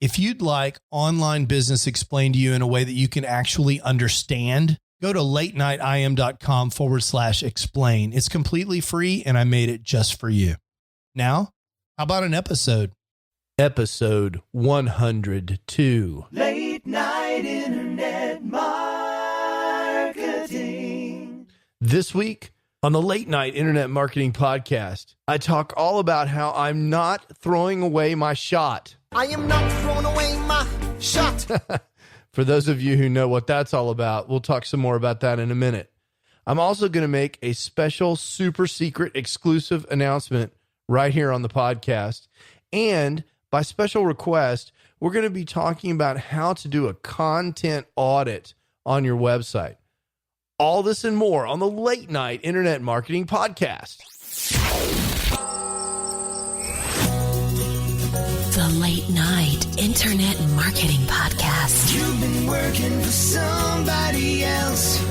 If you'd like online business explained to you in a way that you can actually understand, go to latenightim.com/explain. It's completely free, and I made it just for you. Now, how about an episode? Episode 102. Late Night Internet Marketing. This week on the Late Night Internet Marketing Podcast, I talk all about how I'm not throwing away my shot. I am not throwing away my shot. For those of you who know what that's all about, we'll talk some more about that in a minute. I'm also going to make a special, super secret, exclusive announcement right here on the podcast. And by special request, we're going to be talking about how to do a content audit on your website. All this and more on the Late Night Internet Marketing Podcast. The Late Night Internet Marketing Podcast. You've been working for somebody else,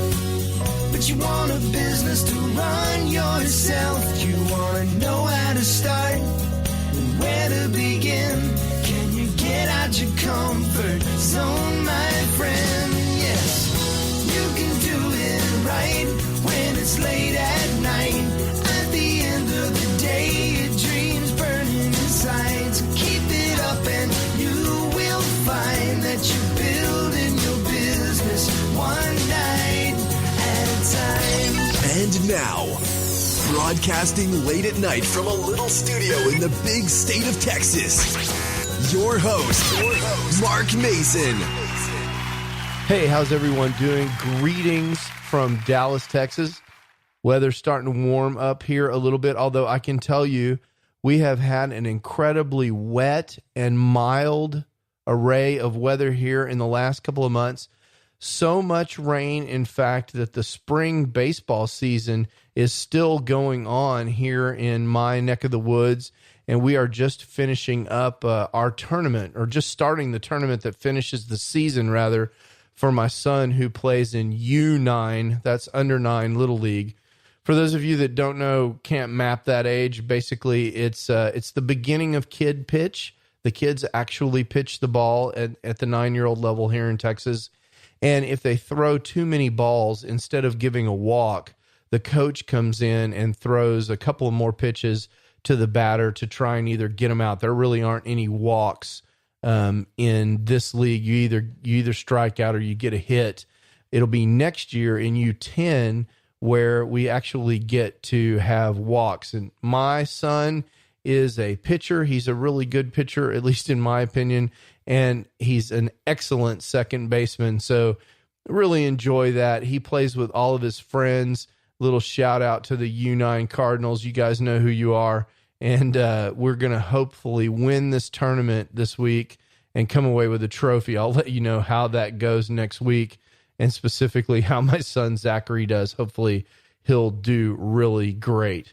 but you want a business to run yourself. You want to know how to start and where to begin. Can you get out your comfort zone, my friend? Yes, you can do it right when it's late at night. At the end of the day, your dreams burning inside. So keep it up and you will find that you're building your business one night at a time. And now, broadcasting late at night from a little studio in the big state of Texas, your host, Mark Mason. Hey, how's everyone doing? Greetings from Dallas, Texas. Weather's starting to warm up here a little bit, although I can tell you we have had an incredibly wet and mild array of weather here in the last couple of months. So much rain, in fact, that the spring baseball season is still going on here in my neck of the woods. And we are just finishing up our tournament, or just starting the tournament that finishes the season, rather, for my son who plays in U9, that's under 9 Little League. For those of you that don't know, can't map that age, basically it's the beginning of kid pitch. The kids actually pitch the ball at the 9-year-old level here in Texas. And if they throw too many balls, instead of giving a walk, the coach comes in and throws a couple of more pitches to the batter to try and either get them out. There really aren't any walks in this league. You either strike out or you get a hit. It'll be next year in U10 where we actually get to have walks. And my son is a pitcher. He's a really good pitcher, at least in my opinion, and he's an excellent second baseman. So really enjoy that. He plays with all of his friends. Little shout out to the U9 Cardinals. You guys know who you are. And we're going to hopefully win this tournament this week and come away with a trophy. I'll let you know how that goes next week, and specifically how my son Zachary does. Hopefully he'll do really great.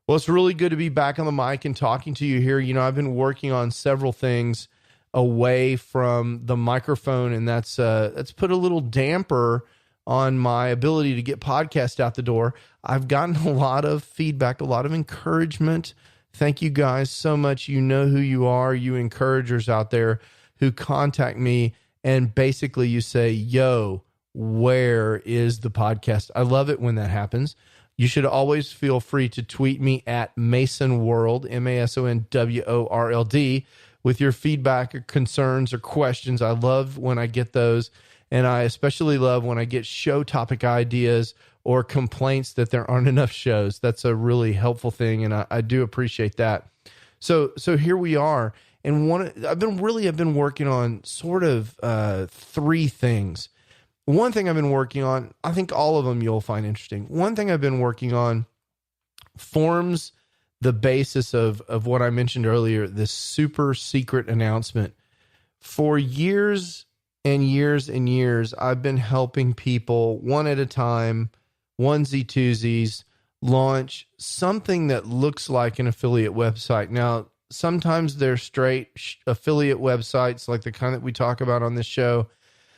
Well, it's really good to be back on the mic and talking to you here. You know, I've been working on several things away from the microphone, and that's put a little damper on my ability to get podcasts out the door. I've gotten a lot of feedback, a lot of encouragement. Thank you guys so much. You know who you are, you encouragers out there who contact me and basically you say, yo, where is the podcast? I love it when that happens. You should always feel free to tweet me at MasonWorld, MasonWorld, with your feedback or concerns or questions. I love when I get those. And I especially love when I get show topic ideas or complaints that there aren't enough shows. That's a really helpful thing, and I do appreciate that. So here we are, and I've been working on sort of 3 things. One thing I've been working on, I think all of them you'll find interesting. One thing I've been working on forms the basis of what I mentioned earlier, this super secret announcement. For years and years and years, I've been helping people one at a time, onesie-twosies, launch something that looks like an affiliate website. Now, sometimes they're straight affiliate websites like the kind that we talk about on this show.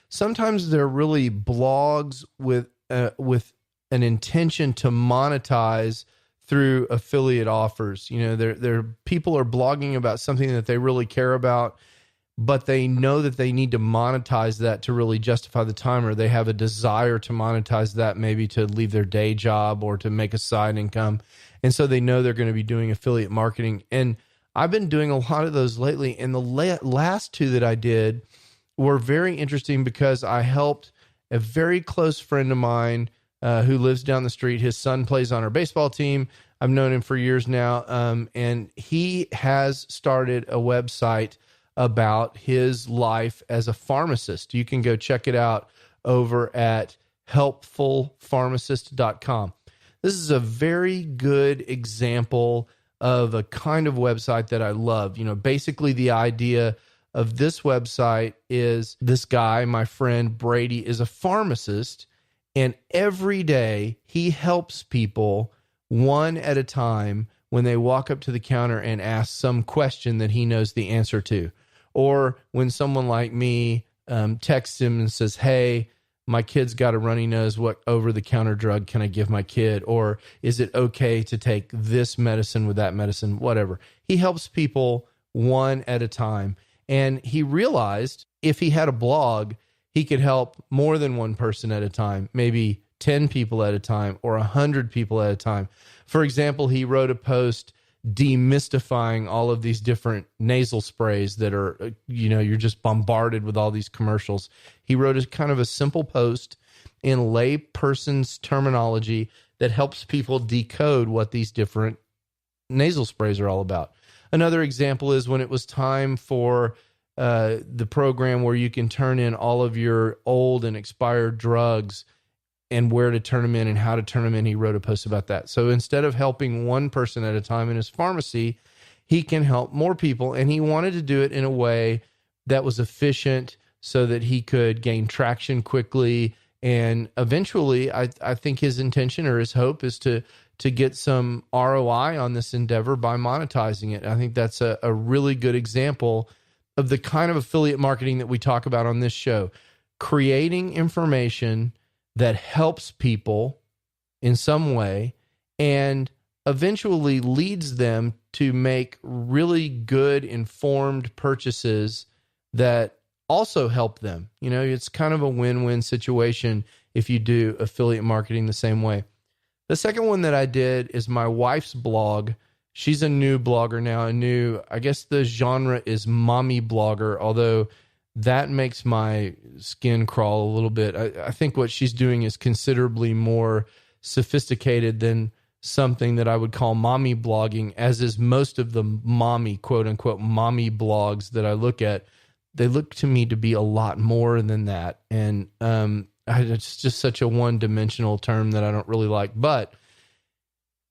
Sometimes they're really blogs with an intention to monetize through affiliate offers. You know, they're people are blogging about something that they really care about, but they know that they need to monetize that to really justify the time, or they have a desire to monetize that, maybe to leave their day job or to make a side income. And so they know they're going to be doing affiliate marketing. And I've been doing a lot of those lately. And the last two that I did were very interesting because I helped a very close friend of mine who lives down the street. His son plays on our baseball team. I've known him for years now. And he has started a website about his life as a pharmacist. You can go check it out over at helpfulpharmacist.com. This is a very good example of a kind of website that I love. Basically the idea of this website is this guy, my friend Brady, is a pharmacist, and every day he helps people one at a time when they walk up to the counter and ask some question that he knows the answer to. Or when someone like me texts him and says, hey, my kid's got a runny nose, what over-the-counter drug can I give my kid? Or is it okay to take this medicine with that medicine? Whatever. He helps people one at a time. And he realized if he had a blog, he could help more than one person at a time, maybe 10 people at a time or 100 people at a time. For example, he wrote a post demystifying all of these different nasal sprays that are, you're just bombarded with all these commercials. He wrote a kind of a simple post in lay person's terminology that helps people decode what these different nasal sprays are all about. Another example is when it was time for the program where you can turn in all of your old and expired drugs and where to turn them in and how to turn them in. He wrote a post about that. So instead of helping one person at a time in his pharmacy, he can help more people. And he wanted to do it in a way that was efficient so that he could gain traction quickly. And eventually, I think his intention or his hope is to get some ROI on this endeavor by monetizing it. I think that's a really good example of the kind of affiliate marketing that we talk about on this show. Creating information that helps people in some way and eventually leads them to make really good informed purchases that also help them. It's kind of a win-win situation if you do affiliate marketing the same way. The second one that I did is my wife's blog. She's a new blogger now, I guess the genre is mommy blogger, although that makes my skin crawl a little bit. I think what she's doing is considerably more sophisticated than something that I would call mommy blogging, as is most of the mommy, quote unquote, mommy blogs that I look at. They look to me to be a lot more than that. And it's just such a one-dimensional term that I don't really like. But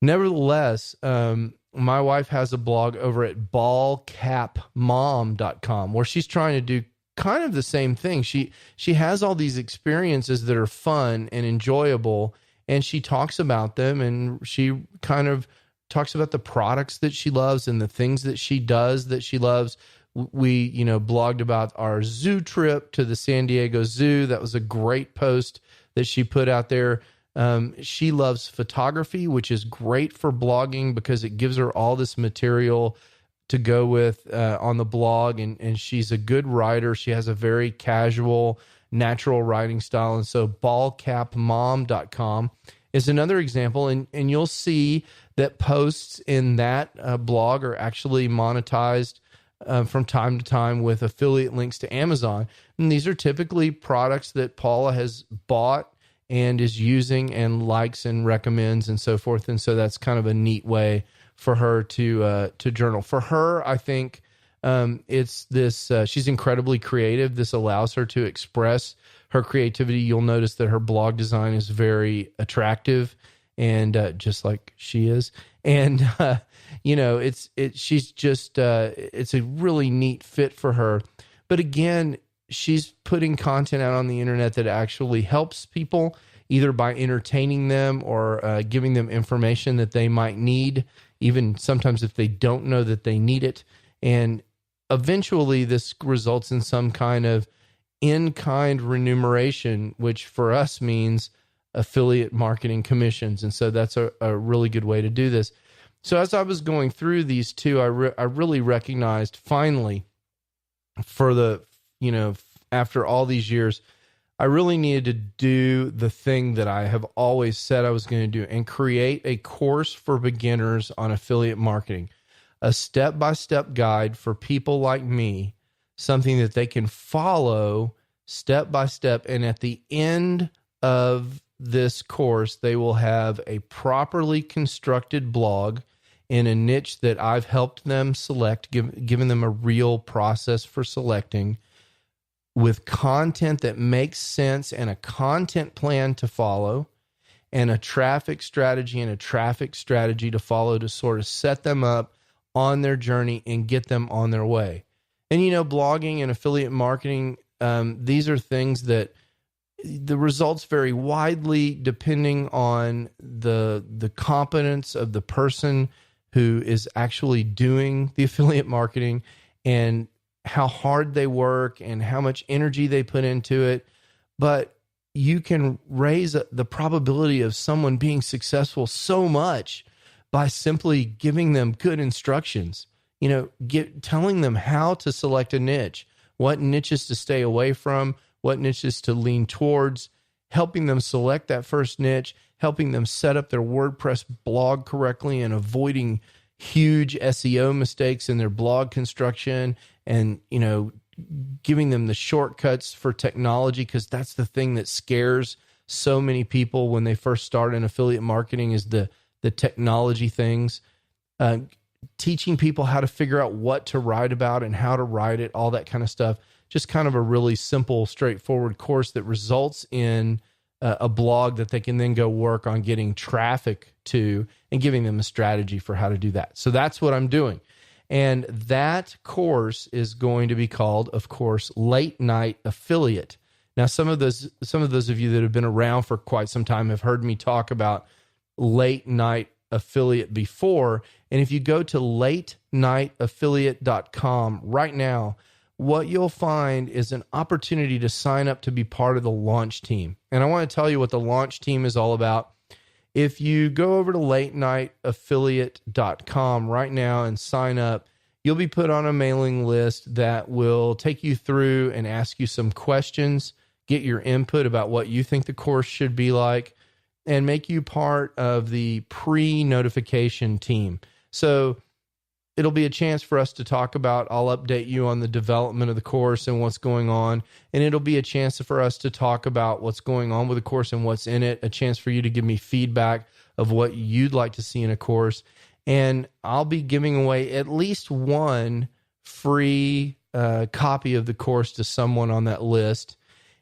nevertheless, my wife has a blog over at ballcapmom.com where she's trying to do kind of the same thing. She has all these experiences that are fun and enjoyable, and she talks about them, and she kind of talks about the products that she loves and the things that she does that she loves. We, blogged about our zoo trip to the San Diego Zoo. That was a great post that she put out there. She loves photography, which is great for blogging because it gives her all this material to go with on the blog. And she's a good writer. She has a very casual, natural writing style. And so ballcapmom.com is another example. And you'll see that posts in that blog are actually monetized from time to time with affiliate links to Amazon. And these are typically products that Paula has bought and is using and likes and recommends and so forth. And so that's kind of a neat way for her to journal. For her, I think it's this, she's incredibly creative. This allows her to express her creativity. You'll notice that her blog design is very attractive and just like she is. And, it's a really neat fit for her. But again, she's putting content out on the internet that actually helps people either by entertaining them or giving them information that they might need, even sometimes if they don't know that they need it. And eventually this results in some kind of in-kind remuneration, which for us means affiliate marketing commissions. And so that's a really good way to do this. So as I was going through these two, I really recognized finally for after all these years, I really needed to do the thing that I have always said I was going to do and create a course for beginners on affiliate marketing, a step-by-step guide for people like me, something that they can follow step by step. And at the end of this course, they will have a properly constructed blog in a niche that I've helped them select, given them a real process for selecting, with content that makes sense and a content plan to follow and a traffic strategy to follow to sort of set them up on their journey and get them on their way. And, blogging and affiliate marketing, these are things that the results vary widely depending on the competence of the person who is actually doing the affiliate marketing and how hard they work and how much energy they put into it. But you can raise the probability of someone being successful so much by simply giving them good instructions, telling them how to select a niche, what niches to stay away from, what niches to lean towards, helping them select that first niche, helping them set up their WordPress blog correctly and avoiding huge SEO mistakes in their blog construction, and, giving them the shortcuts for technology, because that's the thing that scares so many people when they first start in affiliate marketing is the technology things. Teaching people how to figure out what to write about and how to write it, all that kind of stuff. Just kind of a really simple, straightforward course that results in a blog that they can then go work on getting traffic to and giving them a strategy for how to do that. So that's what I'm doing. And that course is going to be called, of course, Late Night Affiliate. Now, some of those of you that have been around for quite some time have heard me talk about Late Night Affiliate before. And if you go to latenightaffiliate.com right now, what you'll find is an opportunity to sign up to be part of the launch team. And I want to tell you what the launch team is all about. If you go over to latenightaffiliate.com right now and sign up, you'll be put on a mailing list that will take you through and ask you some questions, get your input about what you think the course should be like, and make you part of the pre-notification team. So it'll be a chance for us to talk about, I'll update you on the development of the course and what's going on. And it'll be a chance for us to talk about what's going on with the course and what's in it, a chance for you to give me feedback of what you'd like to see in a course. And I'll be giving away at least one free copy of the course to someone on that list.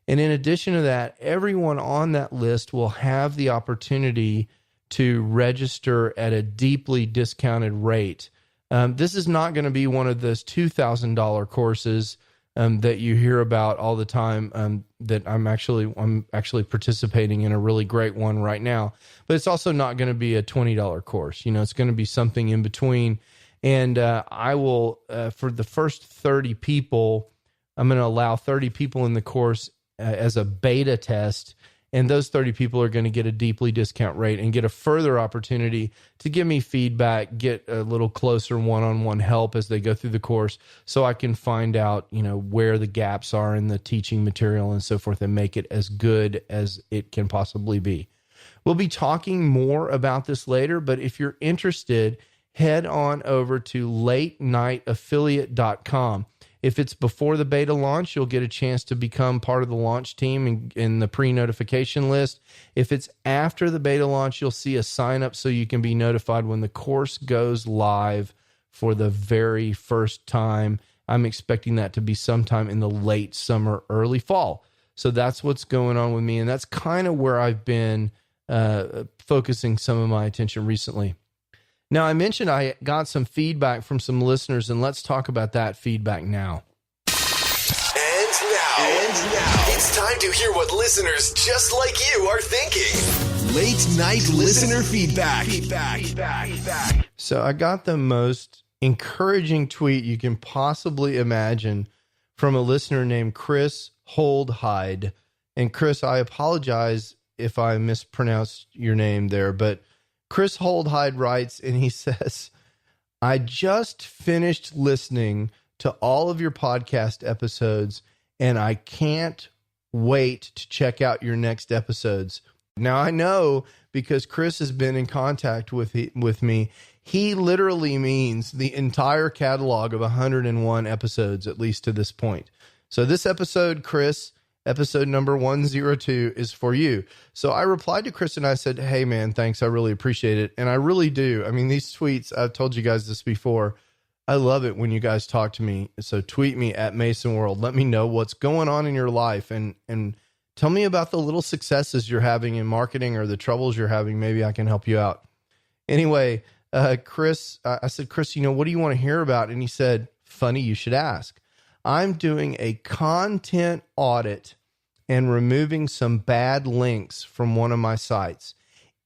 And in addition to that, everyone on that list will have the opportunity to register at a deeply discounted rate. This is not going to be one of those $2,000 courses that you hear about all the time. That I'm actually participating in a really great one right now. But it's also not going to be a $20 course. It's going to be something in between. And I will, for the first 30 people, I'm going to allow 30 people in the course as a beta test. And those 30 people are going to get a deeply discount rate and get a further opportunity to give me feedback, get a little closer one-on-one help as they go through the course, so I can find out, where the gaps are in the teaching material and so forth, and make it as good as it can possibly be. We'll be talking more about this later, but if you're interested, head on over to latenightaffiliate.com. If it's before the beta launch, you'll get a chance to become part of the launch team in the pre-notification list. If it's after the beta launch, you'll see a sign up so you can be notified when the course goes live for the very first time. I'm expecting that to be sometime in the late summer, early fall. So that's what's going on with me, and that's kind of where I've been focusing some of my attention recently. Now, I mentioned I got some feedback from some listeners, and let's talk about that feedback now. And now, it's time to hear what listeners just like you are thinking. Late night listener feedback. So I got the most encouraging tweet you can possibly imagine from a listener named Chris Holdhide. And Chris, I apologize if I mispronounced your name there, but Chris Holdhide writes, and he says, I just finished listening to all of your podcast episodes, and I can't wait to check out your next episodes. Now, I know because Chris has been in contact with me, he literally means the entire catalog of 101 episodes, at least to this point. So this episode, Chris, episode number 102 is for you. So I replied to Chris and I said, hey man, thanks. I really appreciate it. And I really do. I mean, these tweets, I've told you guys this before. I love it when you guys talk to me. So tweet me at Mason World. Let me know what's going on in your life and tell me about the little successes you're having in marketing or the troubles you're having. Maybe I can help you out. Anyway, Chris, I said, Chris, what do you want to hear about? And he said, funny you should ask. I'm doing a content audit and removing some bad links from one of my sites.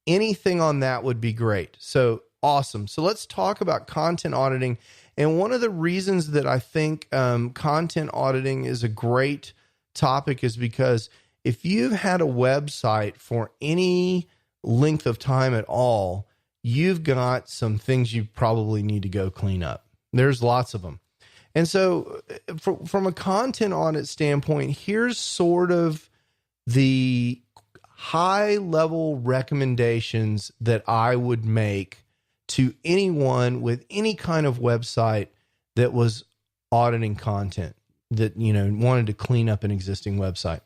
Anything on that would be great. So awesome. So let's talk about content auditing. And one of the reasons that I think content auditing is a great topic is because if you've had a website for any length of time at all, you've got some things you probably need to go clean up. There's lots of them. And so from a content audit standpoint, here's sort of the high level recommendations that I would make to anyone with any kind of website that was auditing content that, wanted to clean up an existing website.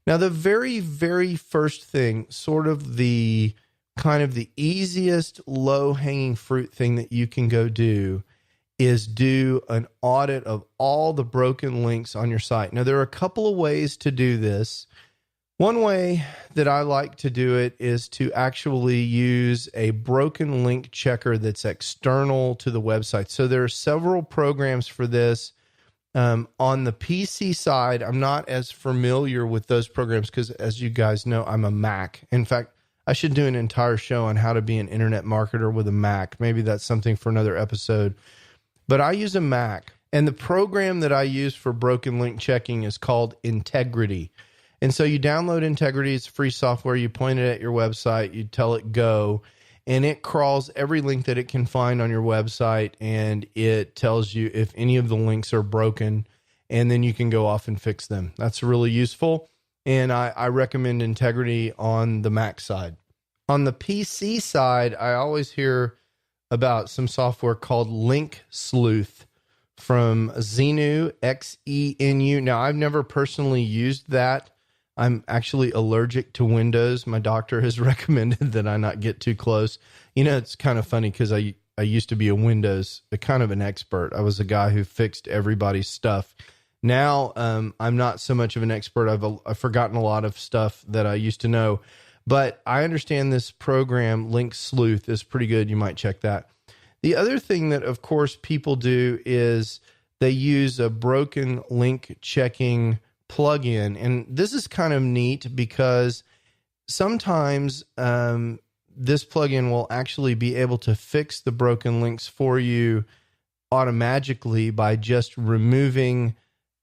Now, the very, very first thing, sort of the kind of the easiest low hanging fruit thing that you can go do is do an audit of all the broken links on your site. Now, there are a couple of ways to do this. One way that I like to do it is to actually use a broken link checker that's external to the website. So there are several programs for this. On the PC side, I'm not as familiar with those programs because, as you guys know, I'm a Mac. In fact, I should do an entire show on how to be an internet marketer with a Mac. Maybe that's something for another episode. But I use a Mac, and the program that I use for broken link checking is called Integrity. And so you download Integrity. It's free software. You point it at your website. You tell it go, and it crawls every link that it can find on your website, and it tells you if any of the links are broken, and then you can go off and fix them. That's really useful, and I recommend Integrity on the Mac side. On the PC side, I always hear about some software called Link Sleuth from Xenu, Xenu. Now, I've never personally used that. I'm actually allergic to Windows. My doctor has recommended that I not get too close. It's kind of funny because I used to be kind of an expert. I was a guy who fixed everybody's stuff. Now, I'm not so much of an expert. I've forgotten a lot of stuff that I used to know. But I understand this program, Link Sleuth, is pretty good. You might check that. The other thing that, of course, people do is they use a broken link checking plugin. And this is kind of neat because sometimes this plugin will actually be able to fix the broken links for you automatically by just removing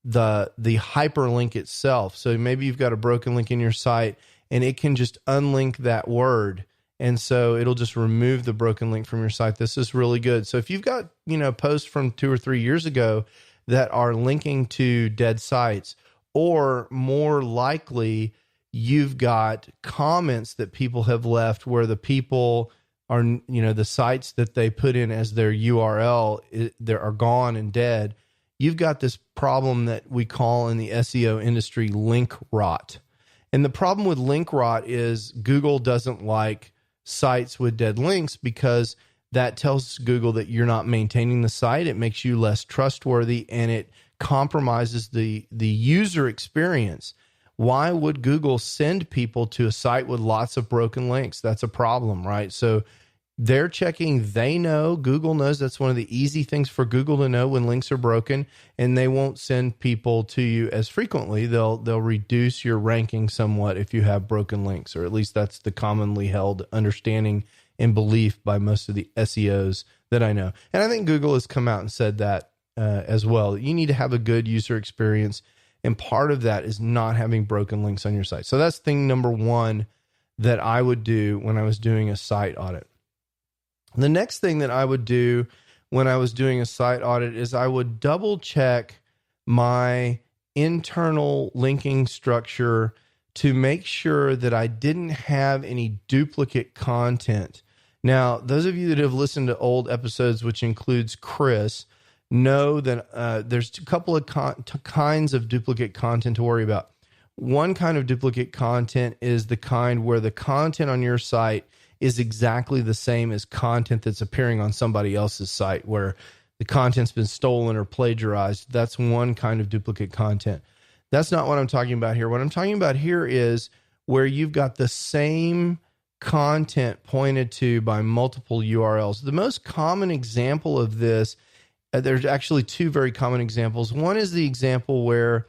the hyperlink itself. So maybe you've got a broken link in your site and it can just unlink that word. And so it'll just remove the broken link from your site. This is really good. So if you've got, posts from 2 or 3 years ago that are linking to dead sites, or more likely you've got comments that people have left where the people are, the sites that they put in as their URL, they are gone and dead. You've got this problem that we call in the SEO industry link rot. And the problem with link rot is Google doesn't like sites with dead links because that tells Google that you're not maintaining the site. It makes you less trustworthy and it compromises the user experience. Why would Google send people to a site with lots of broken links? That's a problem, right? So they're checking, they know, Google knows that's one of the easy things for Google to know when links are broken, and they won't send people to you as frequently. They'll reduce your ranking somewhat if you have broken links, or at least that's the commonly held understanding and belief by most of the SEOs that I know. And I think Google has come out and said that as well. You need to have a good user experience, and part of that is not having broken links on your site. So that's thing number one that I would do when I was doing a site audit. The next thing that I would do when I was doing a site audit is I would double check my internal linking structure to make sure that I didn't have any duplicate content. Now, those of you that have listened to old episodes, which includes Chris, know that there's a couple of kinds of duplicate content to worry about. One kind of duplicate content is the kind where the content on your site is exactly the same as content that's appearing on somebody else's site, where the content's been stolen or plagiarized. That's one kind of duplicate content. That's not what I'm talking about here. What I'm talking about here is where you've got the same content pointed to by multiple URLs. The most common example of this, there's actually two very common examples. One is the example where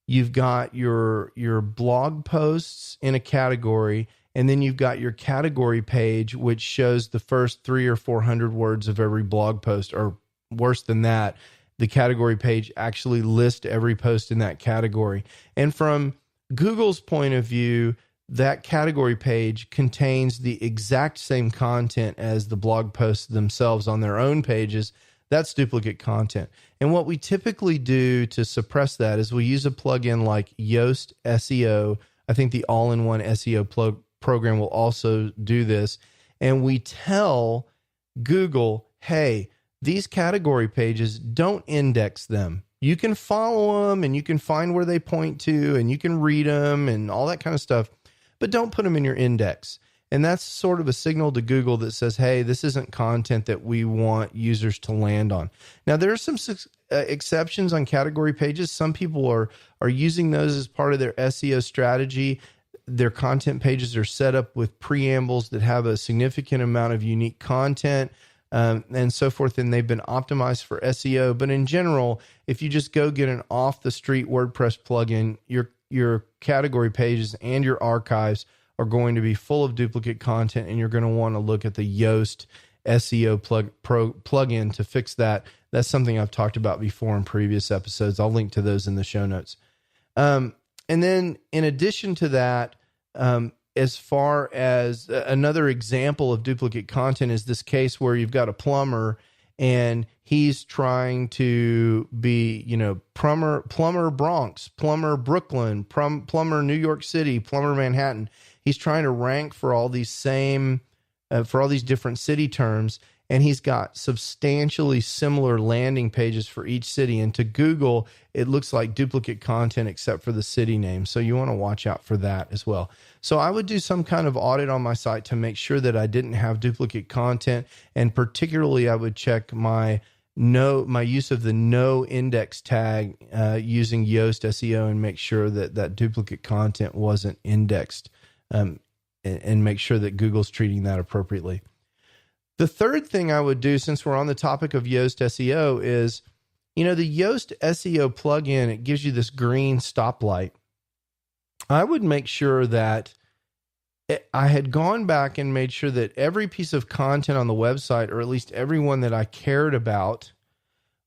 you've got your blog posts in a category, and then you've got your category page, which shows the first 300 or 400 words of every blog post, or worse than that, the category page actually lists every post in that category. And from Google's point of view, that category page contains the exact same content as the blog posts themselves on their own pages. That's duplicate content. And what we typically do to suppress that is we use a plugin like Yoast SEO. I think the all-in-one SEO program will also do this. And we tell Google, hey, these category pages, don't index them. You can follow them and you can find where they point to and you can read them and all that kind of stuff, but don't put them in your index. And that's sort of a signal to Google that says, hey, this isn't content that we want users to land on. Now, there are some exceptions on category pages. Some people are using those as part of their SEO strategy. Their content pages are set up with preambles that have a significant amount of unique content, and so forth, and they've been optimized for SEO. But in general, if you just go get an off-the-street WordPress plugin, your category pages and your archives are going to be full of duplicate content, and you're going to want to look at the Yoast SEO plugin to fix that. That's something I've talked about before in previous episodes. I'll link to those in the show notes. And then in addition to that, as far as another example of duplicate content is this case where you've got a plumber and he's trying to be, plumber Bronx, plumber Brooklyn, plumber New York City, plumber Manhattan. He's trying to rank for all these for all these different city terms, and he's got substantially similar landing pages for each city. And to Google, it looks like duplicate content except for the city name. So you want to watch out for that as well. So I would do some kind of audit on my site to make sure that I didn't have duplicate content. And particularly, I would check my use of the no index tag using Yoast SEO and make sure that that duplicate content wasn't indexed, and make sure that Google's treating that appropriately. The third thing I would do, since we're on the topic of Yoast SEO, is, the Yoast SEO plugin, it gives you this green stoplight. I would make sure that I had gone back and made sure that every piece of content on the website, or at least every one that I cared about,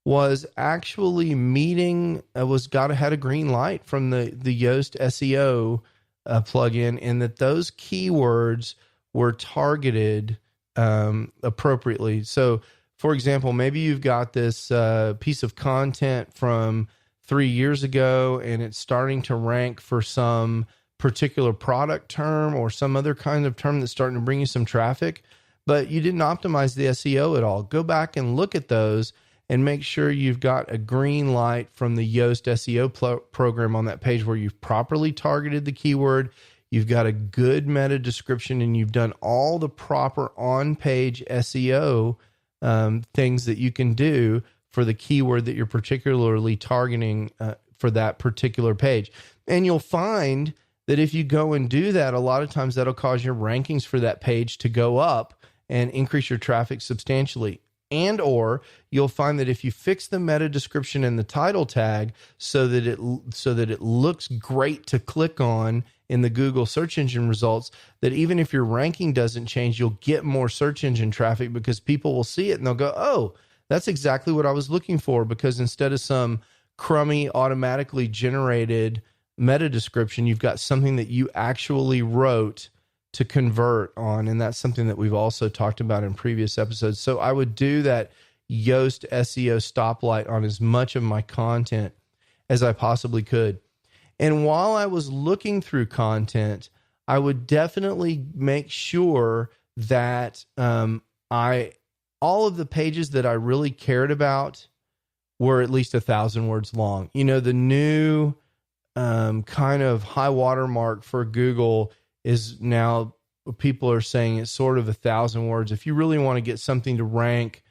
was actually had a green light from the Yoast SEO plugin, and that those keywords were targeted appropriately. So, for example, maybe you've got this piece of content from 3 years ago, and it's starting to rank for some particular product term or some other kind of term that's starting to bring you some traffic, but you didn't optimize the SEO at all. Go back and look at those and make sure you've got a green light from the Yoast SEO program on that page where you've properly targeted the keyword, you've got a good meta description, and you've done all the proper on-page SEO things that you can do for the keyword that you're particularly targeting for that particular page. And you'll find that if you go and do that, a lot of times that'll cause your rankings for that page to go up and increase your traffic substantially. And or you'll find that if you fix the meta description and the title tag so that it looks great to click on in the Google search engine results, that even if your ranking doesn't change, you'll get more search engine traffic because people will see it and they'll go, oh, that's exactly what I was looking for, because instead of some crummy automatically generated meta description, you've got something that you actually wrote to convert on. And that's something that we've also talked about in previous episodes. So I would do that Yoast SEO stoplight on as much of my content as I possibly could. And while I was looking through content, I would definitely make sure that all of the pages that I really cared about were at least 1,000 words long. You know, the new kind of high watermark for Google is now, people are saying it's sort of 1,000 words. If you really want to get something to rank,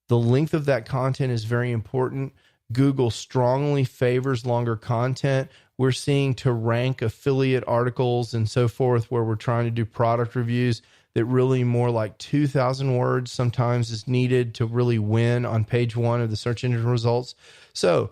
the length of that content is very important. Google strongly favors longer content. We're seeing to rank affiliate articles and so forth, where we're trying to do product reviews, that really more like 2,000 words sometimes is needed to really win on page one of the search engine results. So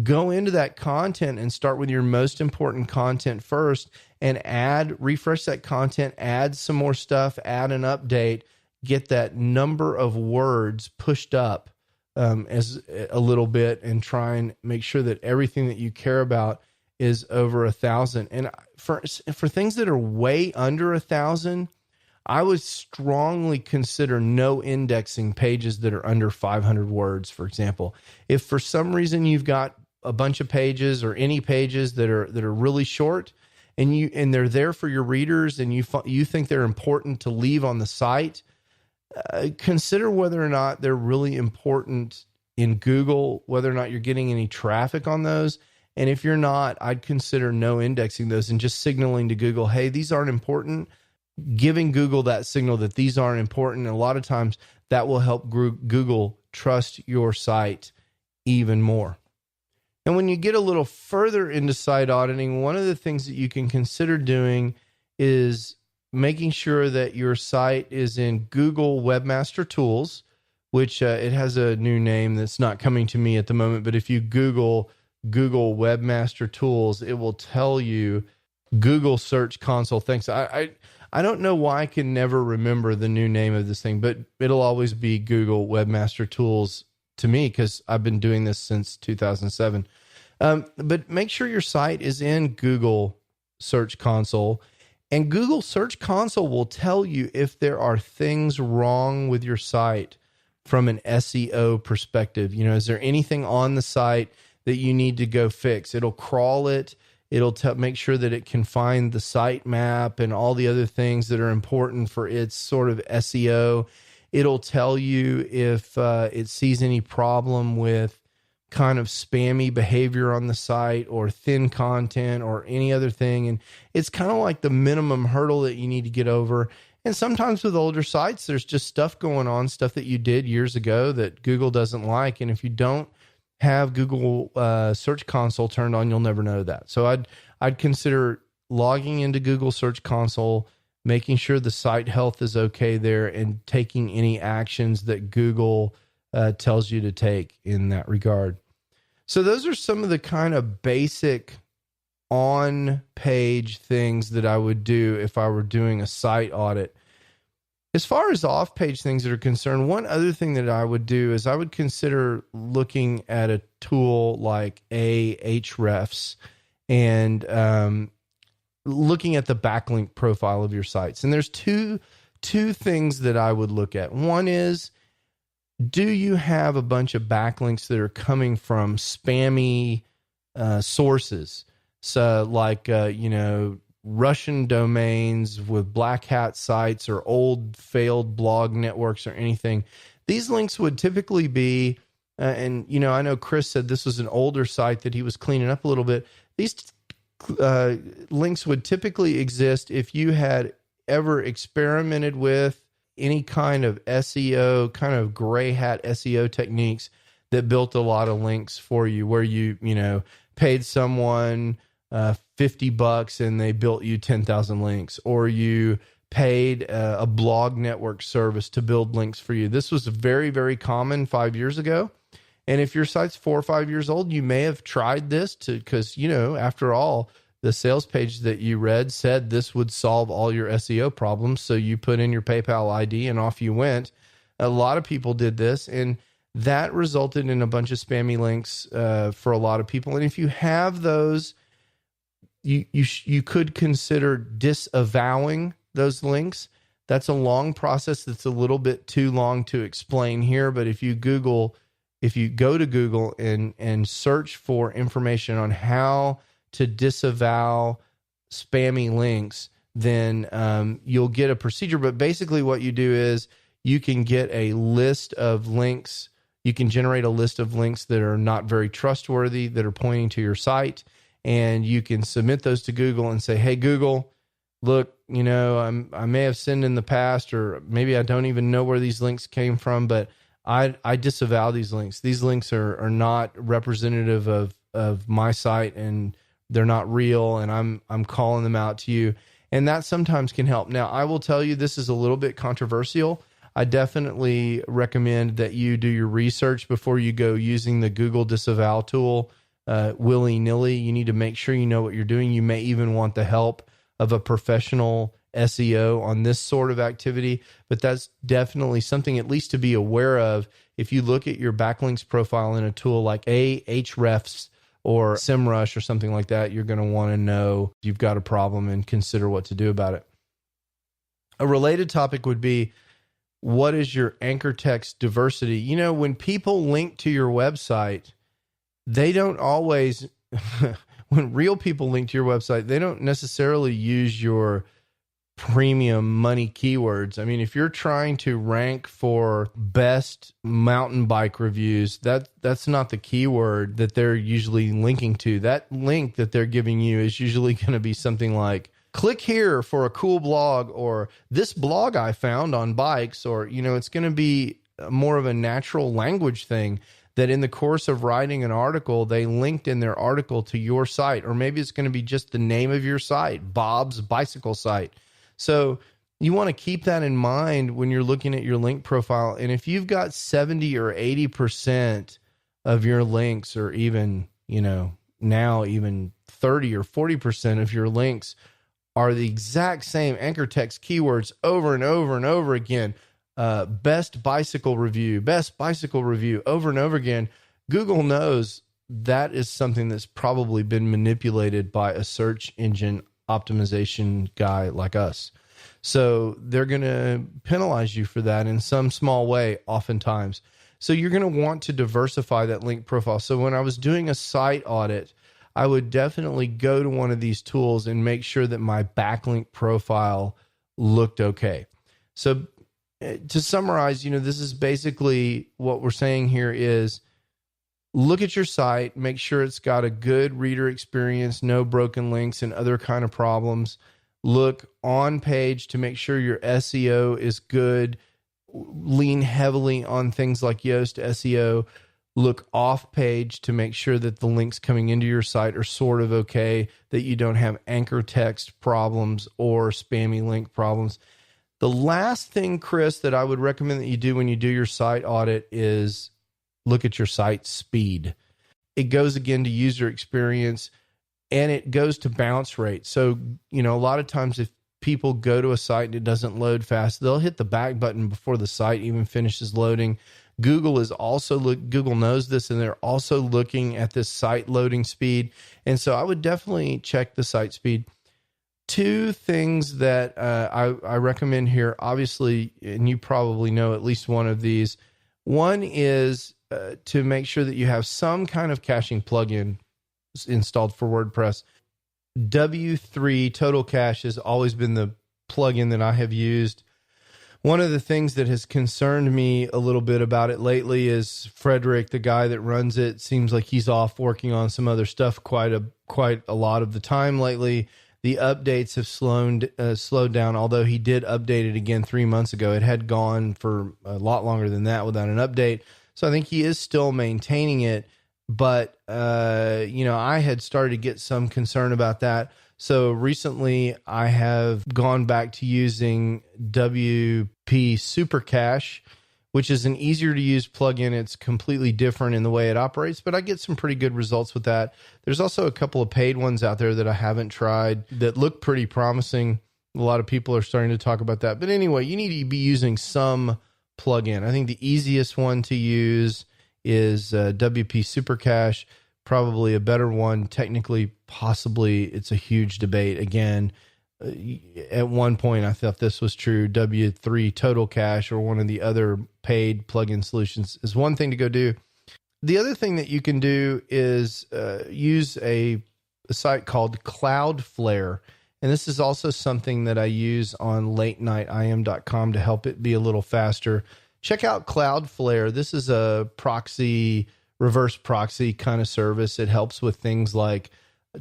go into that content and start with your most important content first, and refresh that content, add some more stuff, add an update, get that number of words pushed up as a little bit, and try and make sure that everything that you care about is over 1,000. And for things that are way under 1,000, I would strongly consider no indexing pages that are under 500 words, for example. If for some reason you've got a bunch of pages or any pages that are really short, and they're there for your readers, and you think they're important to leave on the site, consider whether or not they're really important in Google, whether or not you're getting any traffic on those. And if you're not, I'd consider no indexing those and just signaling to Google, hey, these aren't important, giving Google that signal that these aren't important. And a lot of times that will help Google trust your site even more. And when you get a little further into site auditing, one of the things that you can consider doing is making sure that your site is in Google Webmaster Tools, which it has a new name that's not coming to me at the moment. But if you Google Webmaster Tools, it will tell you Google Search Console. Thanks. I don't know why I can never remember the new name of this thing, but it'll always be Google Webmaster Tools to me, because I've been doing this since 2007. But make sure your site is in Google Search Console, and Google Search Console will tell you if there are things wrong with your site from an SEO perspective. You know, is there anything on the site that you need to go fix? It'll crawl it. It'll make sure that it can find the site map and all the other things that are important for its sort of SEO. It'll tell you if it sees any problem with kind of spammy behavior on the site or thin content or any other thing. And it's kind of like the minimum hurdle that you need to get over. And sometimes with older sites, there's just stuff going on, stuff that you did years ago that Google doesn't like. And if you don't have Google Search Console turned on, you'll never know that. So I'd consider logging into Google Search Console, making sure the site health is okay there, and taking any actions that Google tells you to take in that regard. So those are some of the kind of basic on-page things that I would do if I were doing a site audit. As far as off-page things that are concerned, one other thing that I would do is I would consider looking at a tool like Ahrefs and looking at the backlink profile of your sites. And there's two things that I would look at. One is, do you have a bunch of backlinks that are coming from spammy sources? So like, Russian domains with black hat sites or old failed blog networks or anything. These links would typically be, I know Chris said this was an older site that he was cleaning up a little bit. These links would typically exist if you had ever experimented with any kind of SEO, kind of gray hat SEO techniques that built a lot of links for you, where you paid someone $50 and they built you 10,000 links, or you paid a blog network service to build links for you. This was very, very common 5 years ago. And if your site's 4 or 5 years old, you may have tried this because, after all, the sales page that you read said this would solve all your SEO problems. So you put in your PayPal ID and off you went. A lot of people did this, and that resulted in a bunch of spammy links for a lot of people. And if you have those, you could consider disavowing those links. That's a long process that's a little bit too long to explain here, but if you go to Google and search for information on how to disavow spammy links, then you'll get a procedure. But basically what you do is you can get a list of links. You can generate a list of links that are not very trustworthy, that are pointing to your site, and you can submit those to Google and say, hey, Google, look, I may have sinned in the past, or maybe I don't even know where these links came from, but I disavow these links. These links are not representative of my site, and they're not real, and I'm calling them out to you. And that sometimes can help. Now, I will tell you, this is a little bit controversial. I definitely recommend that you do your research before you go using the Google disavow tool willy-nilly. You need to make sure you know what you're doing. You may even want the help of a professional SEO on this sort of activity, but that's definitely something at least to be aware of. If you look at your backlinks profile in a tool like Ahrefs or SEMrush or something like that, you're going to want to know you've got a problem and consider what to do about it. A related topic would be, what is your anchor text diversity? When people link to your website, they don't always... When real people link to your website, they don't necessarily use your premium money keywords. I mean, if you're trying to rank for best mountain bike reviews, that's not the keyword that they're usually linking to. That link that they're giving you is usually going to be something like, click here for a cool blog, or this blog I found on bikes, or, it's going to be more of a natural language thing. That in the course of writing an article, they linked in their article to your site, or maybe it's going to be just the name of your site, Bob's Bicycle Site. So you want to keep that in mind when you're looking at your link profile. And if you've got 70 or 80% of your links, or even, now even 30 or 40% of your links are the exact same anchor text keywords over and over and over again, best bicycle review over and over again, Google knows that is something that's probably been manipulated by a search engine optimization guy like us. So they're going to penalize you for that in some small way, oftentimes. So you're going to want to diversify that link profile. So when I was doing a site audit, I would definitely go to one of these tools and make sure that my backlink profile looked okay. So to summarize, this is basically what we're saying here is, look at your site, make sure it's got a good reader experience, no broken links and other kind of problems. Look on page to make sure your SEO is good. Lean heavily on things like Yoast SEO. Look off page to make sure that the links coming into your site are sort of okay, that you don't have anchor text problems or spammy link problems. The last thing, Chris, that I would recommend that you do when you do your site audit is look at your site speed. It goes again to user experience, and it goes to bounce rate. So, a lot of times if people go to a site and it doesn't load fast, they'll hit the back button before the site even finishes loading. Google knows this, and they're also looking at this site loading speed. And so I would definitely check the site speed. Two things that I recommend here, obviously, and you probably know at least one of these. One is to make sure that you have some kind of caching plugin installed for WordPress. W3 Total Cache has always been the plugin that I have used. One of the things that has concerned me a little bit about it lately is Frederick, the guy that runs it, seems like he's off working on some other stuff quite a lot of the time lately. The updates have slowed down, although he did update it again 3 months ago. It had gone for a lot longer than that without an update. So I think he is still maintaining it. But, I had started to get some concern about that. So recently I have gone back to using WP Super Cache, which is an easier to use plugin. It's completely different in the way it operates, but I get some pretty good results with that. There's also a couple of paid ones out there that I haven't tried that look pretty promising. A lot of people are starting to talk about that. But anyway, you need to be using some plugin. I think the easiest one to use is WP Super Cache. Probably a better one, technically, possibly, it's a huge debate. Again, at one point, I thought this was true. W3 Total Cache or one of the other paid plugin solutions is one thing to go do. The other thing that you can do is use a site called Cloudflare. And this is also something that I use on latenightim.com to help it be a little faster. Check out Cloudflare. This is a reverse proxy kind of service. It helps with things like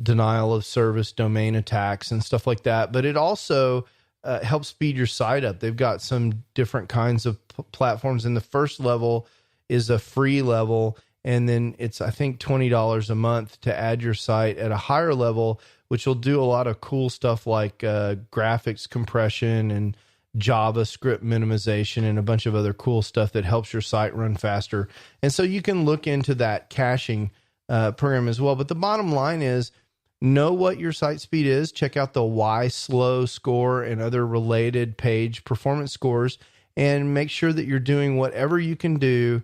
denial of service, domain attacks, and stuff like that. But it also helps speed your site up. They've got some different kinds of platforms. And the first level is a free level. And then it's, I think, $20 a month to add your site at a higher level, which will do a lot of cool stuff like graphics compression and JavaScript minimization and a bunch of other cool stuff that helps your site run faster. And so you can look into that caching program as well. But the bottom line is, know what your site speed is. Check out the Y Slow score and other related page performance scores, and make sure that you're doing whatever you can do,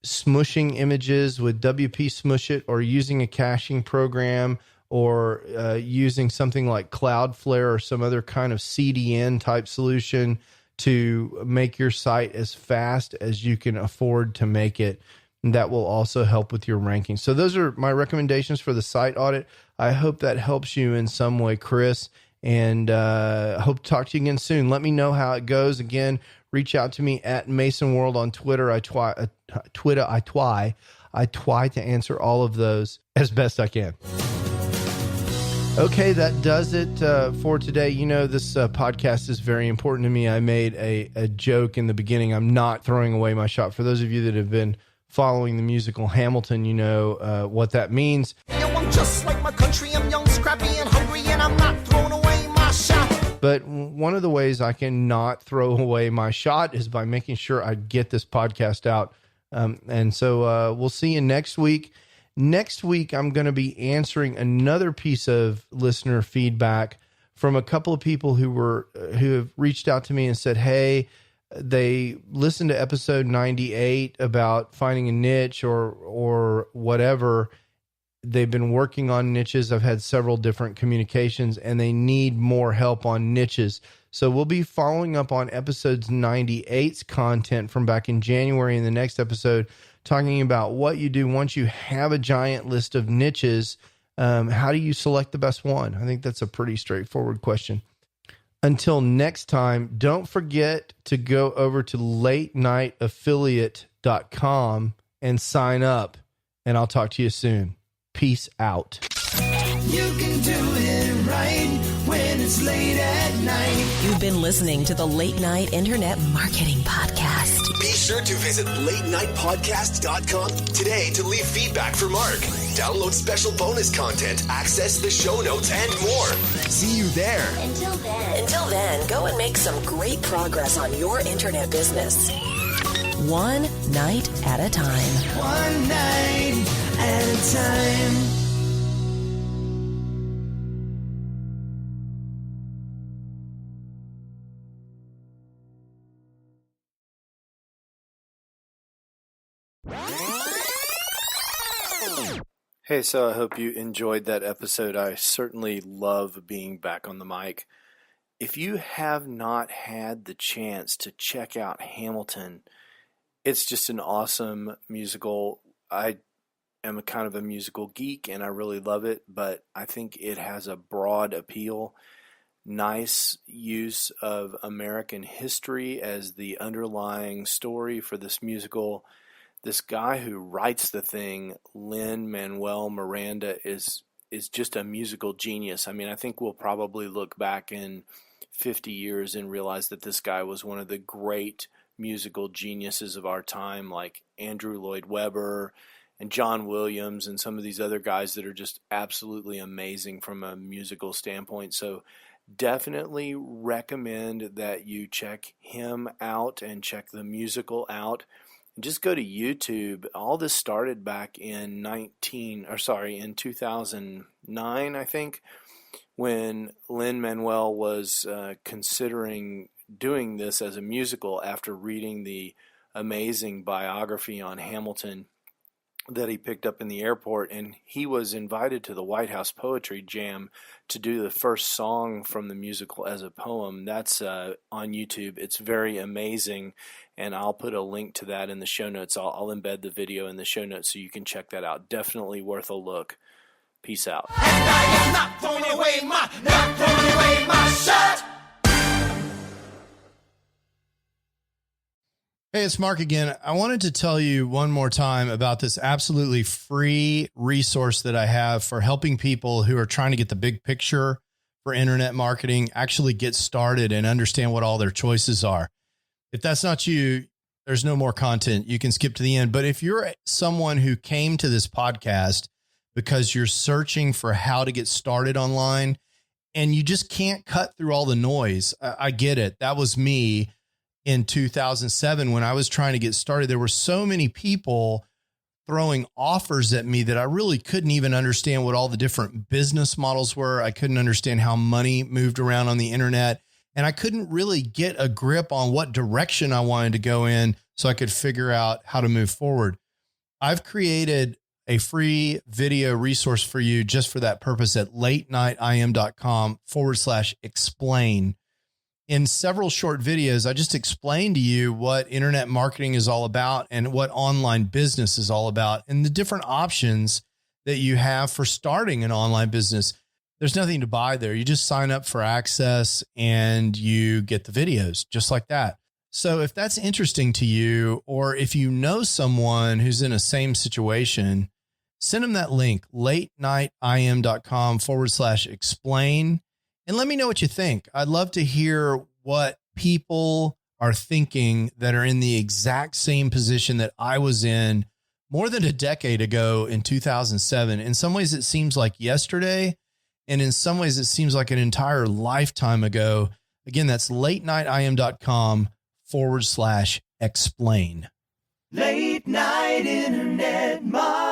smushing images with WP Smush It, or using a caching program, or using something like Cloudflare or some other kind of CDN type solution to make your site as fast as you can afford to make it. And that will also help with your ranking. So those are my recommendations for the site audit. I hope that helps you in some way, Chris, and hope to talk to you again soon. Let me know how it goes. Again, reach out to me at Mason World on Twitter. I try to answer all of those as best I can. Okay, that does it for today. You know, this podcast is very important to me. I made a joke in the beginning. I'm not throwing away my shot. For those of you that have been following the musical Hamilton, you know what that means. Yo, I'm just like my country. I'm young, scrappy, and hungry, and I'm not throwing away my shot. But one of the ways I can not throw away my shot is by making sure I get this podcast out. And so we'll see you next week. Next week, I'm going to be answering another piece of listener feedback from a couple of people who have reached out to me and said, hey, they listened to episode 98 about finding a niche or whatever. They've been working on niches. I've had several different communications, and they need more help on niches. So we'll be following up on episodes 98's content from back in January in the next episode, talking about what you do once you have a giant list of niches. How do you select the best one? I think that's a pretty straightforward question. Until next time, don't forget to go over to latenightaffiliate.com and sign up, and I'll talk to you soon. Peace out. You can do it right when it's late at night. You've been listening to the Late Night Internet Marketing Podcast. Be sure to visit latenightpodcast.com today to leave feedback for Mark. Download special bonus content, access the show notes, and more. See you there. Until then, go and make some great progress on your internet business. One night at a time. One night at a time. Hey, so I hope you enjoyed that episode. I certainly love being back on the mic. If you have not had the chance to check out Hamilton, it's just an awesome musical. I am a kind of a musical geek and I really love it, but I think it has a broad appeal. Nice use of American history as the underlying story for this musical. This guy who writes the thing, Lin-Manuel Miranda, is just a musical genius. I mean, I think we'll probably look back in 50 years and realize that this guy was one of the great musical geniuses of our time, like Andrew Lloyd Webber and John Williams and some of these other guys that are just absolutely amazing from a musical standpoint. So definitely recommend that you check him out and check the musical out. Just go to YouTube. All this started back in 2009, I think, when Lin-Manuel was considering doing this as a musical after reading the amazing biography on Hamilton. that he picked up in the airport, and he was invited to the White House Poetry Jam to do the first song from the musical as a poem. That's on YouTube. It's very amazing, and I'll put a link to that in the show notes. I'll embed the video in the show notes so you can check that out. Definitely worth a look. Peace out. And I am not throwing away my shirt. Hey, it's Mark again. I wanted to tell you one more time about this absolutely free resource that I have for helping people who are trying to get the big picture for internet marketing, actually get started and understand what all their choices are. If that's not you, there's no more content. You can skip to the end. But if you're someone who came to this podcast because you're searching for how to get started online and you just can't cut through all the noise, I get it. That was me. In 2007, when I was trying to get started, there were so many people throwing offers at me that I really couldn't even understand what all the different business models were. I couldn't understand how money moved around on the internet, and I couldn't really get a grip on what direction I wanted to go in so I could figure out how to move forward. I've created a free video resource for you just for that purpose at latenightim.com/explain. In several short videos, I just explained to you what internet marketing is all about and what online business is all about and the different options that you have for starting an online business. There's nothing to buy there. You just sign up for access and you get the videos just like that. So if that's interesting to you, or if you know someone who's in a same situation, send them that link, latenightim.com/explain. And let me know what you think. I'd love to hear what people are thinking that are in the exact same position that I was in more than a decade ago in 2007. In some ways, it seems like yesterday. And in some ways, it seems like an entire lifetime ago. Again, that's latenightim.com/explain. Late night internet marketing.